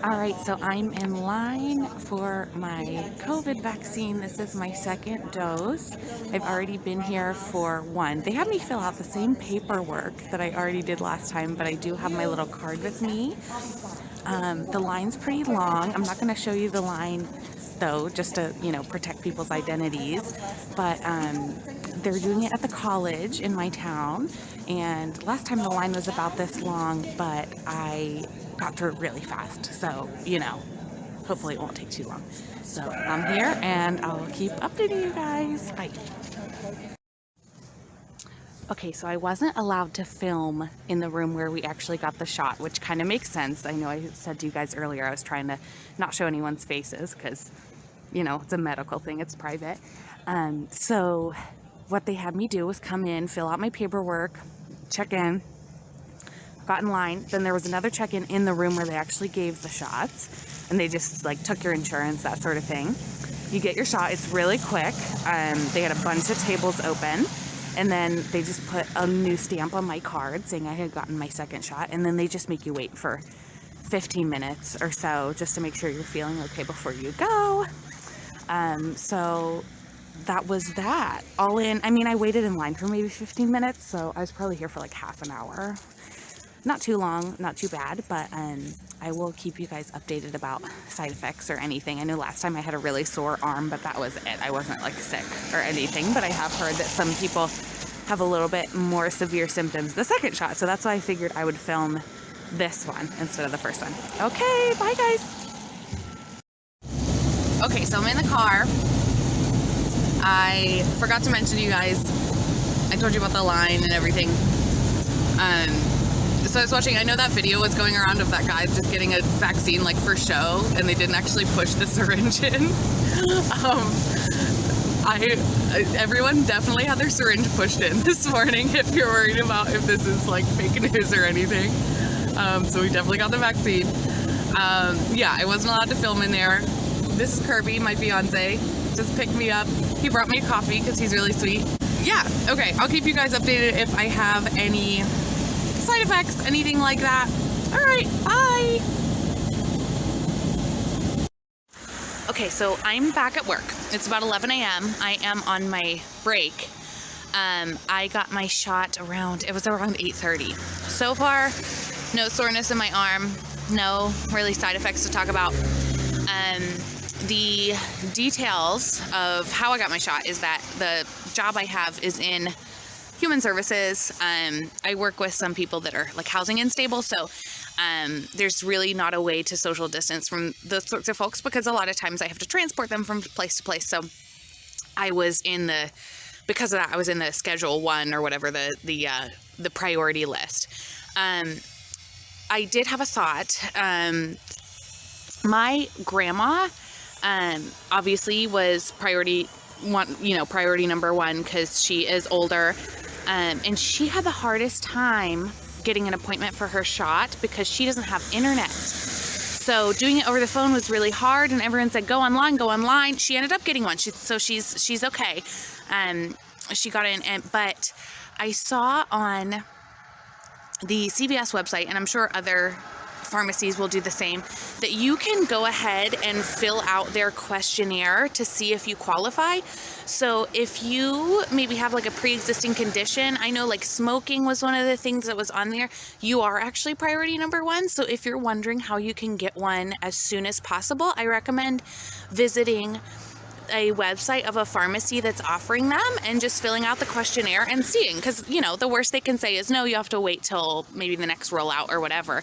All right, so I'm in line for my COVID vaccine. This is my second dose. I've already been here for one. They had me fill out the same paperwork that I already did last time, but I do have my little card with me. The line's pretty long. I'm not going to show you the line though, just to, protect people's identities. But they're doing it at the college in my town. And last time the line was about this long, but I got through it really fast. So, hopefully it won't take too long. So I'm here and I'll keep updating you guys. Bye. Okay, so I wasn't allowed to film in the room where we actually got the shot, which kind of makes sense. I know I said to you guys earlier, I was trying to not show anyone's faces because, it's a medical thing, it's private. So what they had me do was come in, fill out my paperwork, check in, got in line. Then there was another check-in in the room where they actually gave the shots, and they just took your insurance, that sort of thing. You get your shot, it's really quick. They had a bunch of tables open. And then they just put a new stamp on my card saying I had gotten my second shot. And then they just make you wait for 15 minutes or so just to make sure you're feeling okay before you go. So that was that. All in, I waited in line for maybe 15 minutes. So I was probably here for like half an hour. Not too long, not too bad, but I will keep you guys updated about side effects or anything. I know last time I had a really sore arm, but that was it. I wasn't sick or anything, but I have heard that some people have a little bit more severe symptoms the second shot. So that's why I figured I would film this one instead of the first one. Okay, bye guys. Okay, so I'm in the car. I forgot to mention to you guys, I told you about the line and everything. So I was watching, I know that video was going around of that guy just getting a vaccine for show, and they didn't actually push the syringe in. Everyone definitely had their syringe pushed in this morning if you're worried about if this is fake news or anything. So we definitely got the vaccine. Yeah, I wasn't allowed to film in there. This is Kirby, my fiance, just picked me up. He brought me a coffee because he's really sweet. Yeah, okay, I'll keep you guys updated if I have any side effects, anything like that. All right, bye. Okay, so I'm back at work. It's about 11 a.m. I am on my break. I got my shot around 8:30. So far, no soreness in my arm, no really side effects to talk about. The details of how I got my shot is that the job I have is in human services. I work with some people that are housing unstable, so there's really not a way to social distance from those sorts of folks because a lot of times I have to transport them from place to place. So because of that, I was in the Schedule 1 or whatever the priority list. I did have a thought. My grandma obviously was priority number one because she is older. And she had the hardest time getting an appointment for her shot because she doesn't have internet. So doing it over the phone was really hard, and everyone said, go online. She ended up getting one. She's okay. She got in, but I saw on the CVS website, and I'm sure other pharmacies will do the same, that you can go ahead and fill out their questionnaire to see if you qualify. So if you maybe have a pre-existing condition, I know smoking was one of the things that was on there, you are actually priority number one. So if you're wondering how you can get one as soon as possible, I recommend visiting a website of a pharmacy that's offering them and just filling out the questionnaire and seeing, because the worst they can say is no, you have to wait till maybe the next rollout or whatever.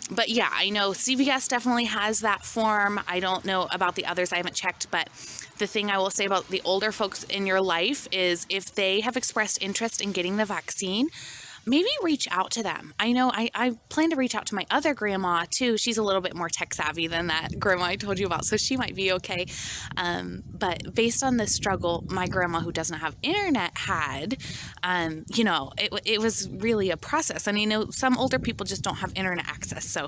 But yeah, I know CVS definitely has that form. I don't know about the others, I haven't checked, but the thing I will say about the older folks in your life is if they have expressed interest in getting the vaccine, maybe reach out to them. I know I plan to reach out to my other grandma too. She's a little bit more tech savvy than that grandma I told you about, so she might be okay. But based on the struggle my grandma who doesn't have internet had, it was really a process. And some older people just don't have internet access. So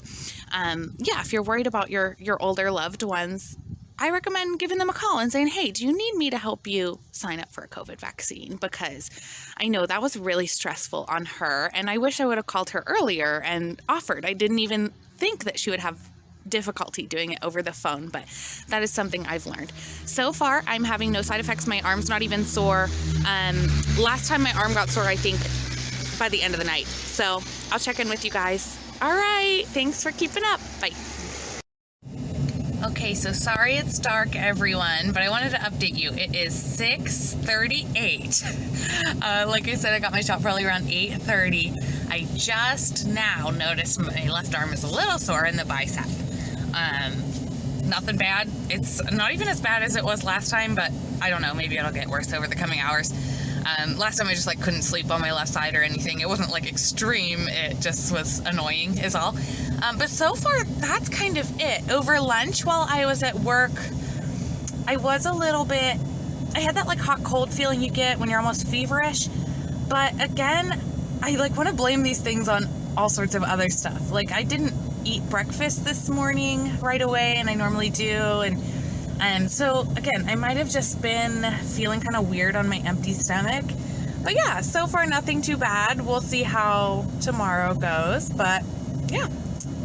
yeah, if you're worried about your older loved ones, I recommend giving them a call and saying, hey, do you need me to help you sign up for a COVID vaccine? Because I know that was really stressful on her, and I wish I would have called her earlier and offered. I didn't even think that she would have difficulty doing it over the phone, but that is something I've learned. So far, I'm having no side effects. My arm's not even sore. Last time my arm got sore, I think, by the end of the night. So I'll check in with you guys. All right, thanks for keeping up. Bye. Okay, so sorry it's dark, everyone, but I wanted to update you. It is 6:38. Like I said, I got my shot probably around 8:30. I just now noticed my left arm is a little sore in the bicep. Nothing bad. It's not even as bad as it was last time, but I don't know, maybe it'll get worse over the coming hours. Last time I just like couldn't sleep on my left side or anything. It wasn't like extreme, it just was annoying is all. But so far that's kind of it. Over lunch while I was at work, I was a little bit, I had that like hot cold feeling you get when you're almost feverish. But again, I like want to blame these things on all sorts of other stuff. Like I didn't eat breakfast this morning right away, and I normally do, and so again, I might have just been feeling kind of weird on my empty stomach. But yeah, so far nothing too bad. We'll see how tomorrow goes, but yeah,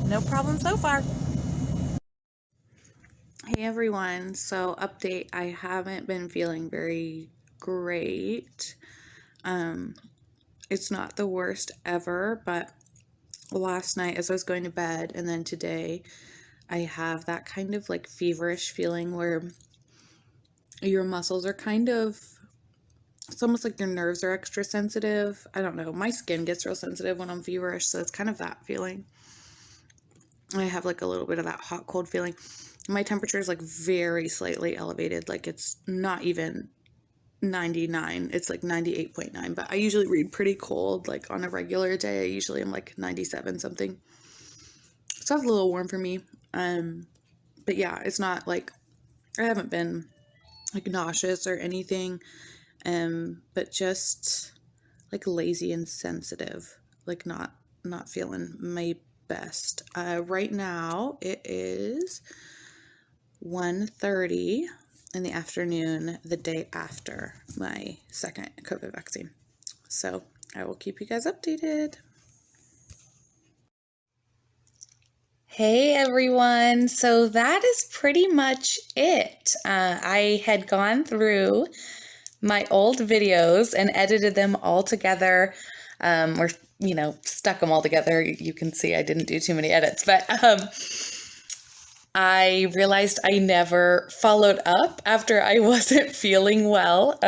no problem so far. Hey everyone, so update, I haven't been feeling very great. It's not the worst ever, but last night as I was going to bed and then today, I have that kind of like feverish feeling where your muscles are kind of, it's almost like your nerves are extra sensitive. I don't know. My skin gets real sensitive when I'm feverish, so it's kind of that feeling. I have like a little bit of that hot cold feeling. My temperature is like very slightly elevated. Like it's not even 99. It's like 98.9, but I usually read pretty cold. Like on a regular day, I usually am like 97 something. So it's a little warm for me. But yeah, it's not like, I haven't been like nauseous or anything, but just like lazy and sensitive, like not feeling my best. Right now it is 1:30 in the afternoon, the day after my second COVID vaccine. So I will keep you guys updated. Hey everyone, so that is pretty much it. I had gone through my old videos and edited them all together, or stuck them all together. You can see I didn't do too many edits, but I realized I never followed up after I wasn't feeling well.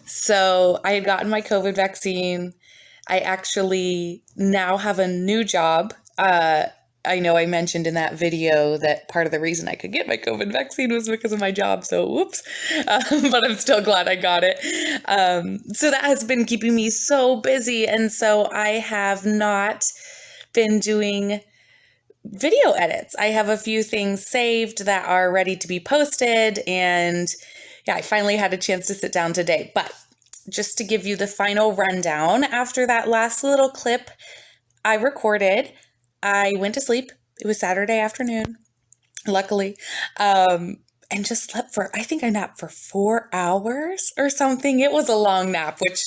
So I had gotten my COVID vaccine. I actually now have a new job. I know I mentioned in that video that part of the reason I could get my COVID vaccine was because of my job, so whoops, but I'm still glad I got it. So that has been keeping me so busy, and so I have not been doing video edits. I have a few things saved that are ready to be posted, and yeah, I finally had a chance to sit down today. But just to give you the final rundown, after that last little clip I recorded, I went to sleep. It was Saturday afternoon, luckily, and just slept for, I think I napped for 4 hours or something. It was a long nap, which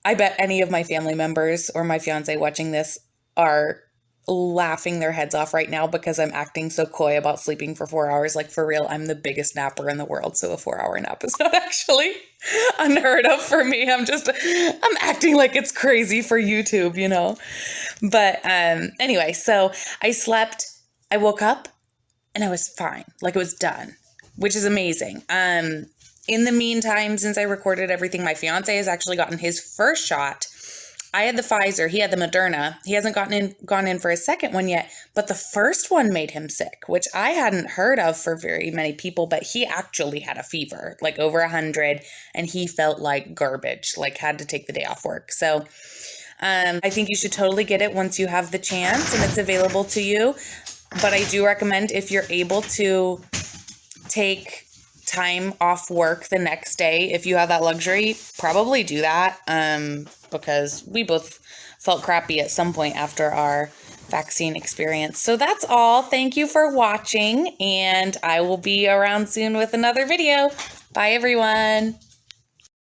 I bet any of my family members or my fiance watching this are laughing their heads off right now because I'm acting so coy about sleeping for 4 hours. Like for real, I'm the biggest napper in the world, so a 4-hour nap is not actually unheard of for me. I'm acting like it's crazy for YouTube, But anyway, so I slept, I woke up, and I was fine. Like it was done, which is amazing. In the meantime, since I recorded everything, my fiance has actually gotten his first shot. I had the Pfizer, he had the Moderna. He hasn't gone in for his second one yet, but the first one made him sick, which I hadn't heard of for very many people, but he actually had a fever, like over 100, and he felt like garbage, like had to take the day off work. So I think you should totally get it once you have the chance and it's available to you. But I do recommend, if you're able to take time off work the next day, if you have that luxury, probably do that, because we both felt crappy at some point after our vaccine experience. So that's all. Thank you for watching, and I will be around soon with another video. Bye, everyone.